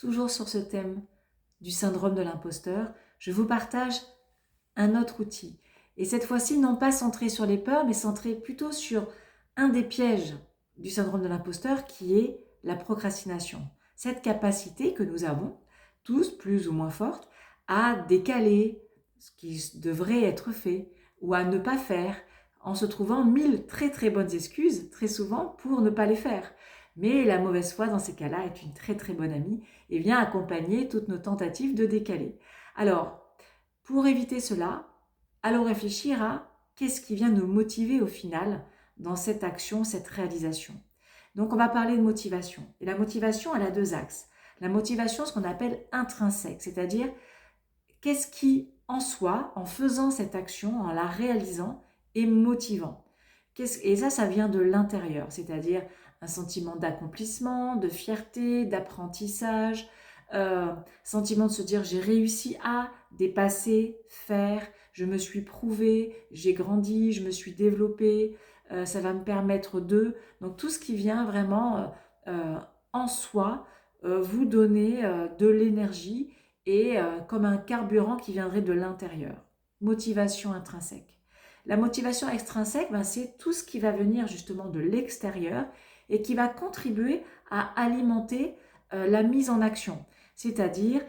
toujours sur ce thème du syndrome de l'imposteur, je vous partage un autre outil. Et cette fois-ci, non pas centré sur les peurs, mais centré plutôt sur un des pièges du syndrome de l'imposteur qui est la procrastination. Cette capacité que nous avons, tous plus ou moins forte, à décaler ce qui devrait être fait ou à ne pas faire en se trouvant mille très très bonnes excuses, très souvent, pour ne pas les faire. Mais la mauvaise foi, dans ces cas-là, est une très très bonne amie et vient accompagner toutes nos tentatives de décaler. Alors, pour éviter cela, allons réfléchir à qu'est-ce qui vient nous motiver au final dans cette action, cette réalisation. Donc, on va parler de motivation. Et la motivation, elle a deux axes. La motivation, ce qu'on appelle intrinsèque, c'est-à-dire qu'est-ce qui, en soi, en faisant cette action, en la réalisant, est motivant. Et ça vient de l'intérieur, c'est-à-dire un sentiment d'accomplissement, de fierté, d'apprentissage, sentiment de se dire j'ai réussi à dépasser, faire, je me suis prouvé, j'ai grandi, je me suis développé, ça va me permettre de... Donc tout ce qui vient vraiment en soi vous donner de l'énergie et comme un carburant qui viendrait de l'intérieur. Motivation intrinsèque. La motivation extrinsèque, c'est tout ce qui va venir justement de l'extérieur et qui va contribuer à alimenter la mise en action. C'est-à-dire,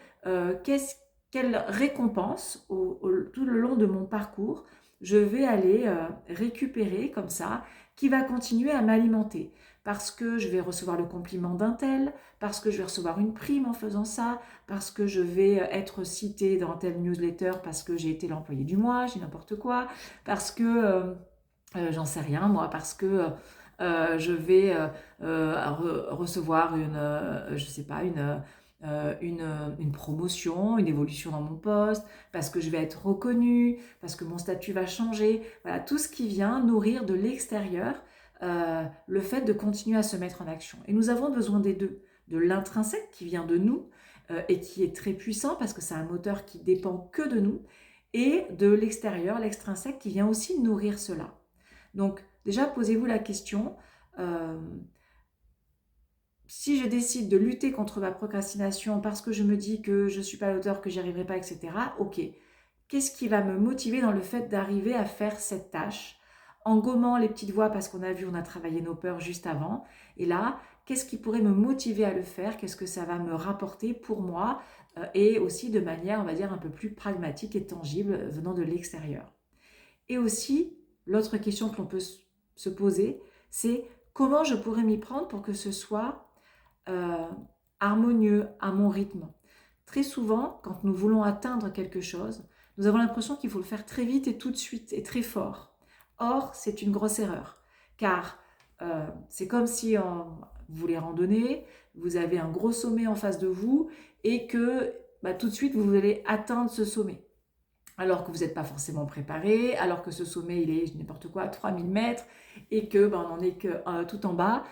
quelle récompense tout le long de mon parcours je vais aller récupérer comme ça, qui va continuer à m'alimenter. Parce que je vais recevoir le compliment d'un tel, parce que je vais recevoir une prime en faisant ça, parce que je vais être citée dans telle newsletter parce que j'ai été l'employé du mois, j'ai n'importe quoi, parce que j'en sais rien moi, parce que je vais recevoir je sais pas, une promotion, une évolution dans mon poste, parce que je vais être reconnue, parce que mon statut va changer. Voilà, tout ce qui vient nourrir de l'extérieur le fait de continuer à se mettre en action. Et nous avons besoin des deux, de l'intrinsèque qui vient de nous et qui est très puissant parce que c'est un moteur qui dépend que de nous, et de l'extérieur, l'extrinsèque qui vient aussi nourrir cela. Donc déjà, posez-vous la question, si je décide de lutter contre ma procrastination parce que je me dis que je ne suis pas à l'auteur, que j'y arriverai pas, etc., ok, qu'est-ce qui va me motiver dans le fait d'arriver à faire cette tâche en gommant les petites voix parce qu'on a vu, on a travaillé nos peurs juste avant, et là, qu'est-ce qui pourrait me motiver à le faire, qu'est-ce que ça va me rapporter pour moi, et aussi de manière, on va dire, un peu plus pragmatique et tangible venant de l'extérieur. Et aussi, l'autre question que l'on peut se poser, c'est comment je pourrais m'y prendre pour que ce soit harmonieux, à mon rythme. Très souvent, quand nous voulons atteindre quelque chose, nous avons l'impression qu'il faut le faire très vite et tout de suite et très fort. Or, c'est une grosse erreur, car c'est comme si vous voulez randonner, vous avez un gros sommet en face de vous et que tout de suite, vous allez atteindre ce sommet. Alors que vous n'êtes pas forcément préparé, alors que ce sommet, il est n'importe quoi, 3000 mètres, et que on n'en est que tout en bas,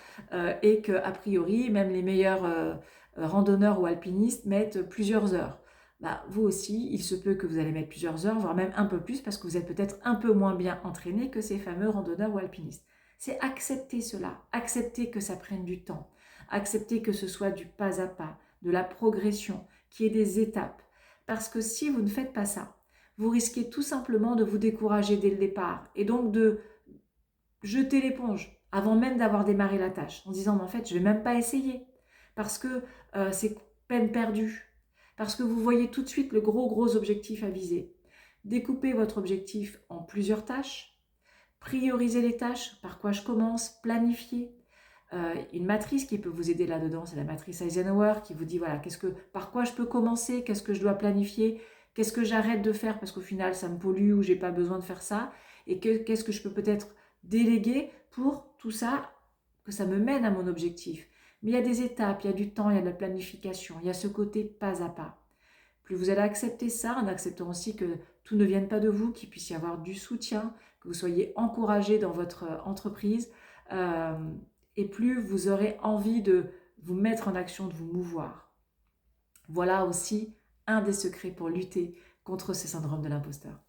et que a priori, même les meilleurs randonneurs ou alpinistes mettent plusieurs heures. Vous aussi, il se peut que vous allez mettre plusieurs heures, voire même un peu plus, parce que vous êtes peut-être un peu moins bien entraîné que ces fameux randonneurs ou alpinistes. C'est accepter cela, accepter que ça prenne du temps, accepter que ce soit du pas à pas, de la progression, qu'il y ait des étapes. Parce que si vous ne faites pas ça, vous risquez tout simplement de vous décourager dès le départ et donc de jeter l'éponge avant même d'avoir démarré la tâche en disant mais en fait je ne vais même pas essayer parce que c'est peine perdue, parce que vous voyez tout de suite le gros objectif à viser. Découpez votre objectif en plusieurs tâches, priorisez les tâches, par quoi je commence, planifiez. Une matrice qui peut vous aider là-dedans, c'est la matrice Eisenhower qui vous dit voilà, par quoi je peux commencer, qu'est-ce que je dois planifier, qu'est-ce que j'arrête de faire parce qu'au final ça me pollue ou j'ai pas besoin de faire ça, et qu'est-ce que je peux peut-être déléguer pour tout ça, que ça me mène à mon objectif. Mais il y a des étapes, il y a du temps, il y a de la planification, il y a ce côté pas à pas. Plus vous allez accepter ça, en acceptant aussi que tout ne vienne pas de vous, qu'il puisse y avoir du soutien, que vous soyez encouragé dans votre entreprise, et plus vous aurez envie de vous mettre en action, de vous mouvoir. Voilà aussi un des secrets pour lutter contre ce syndrome de l'imposteur.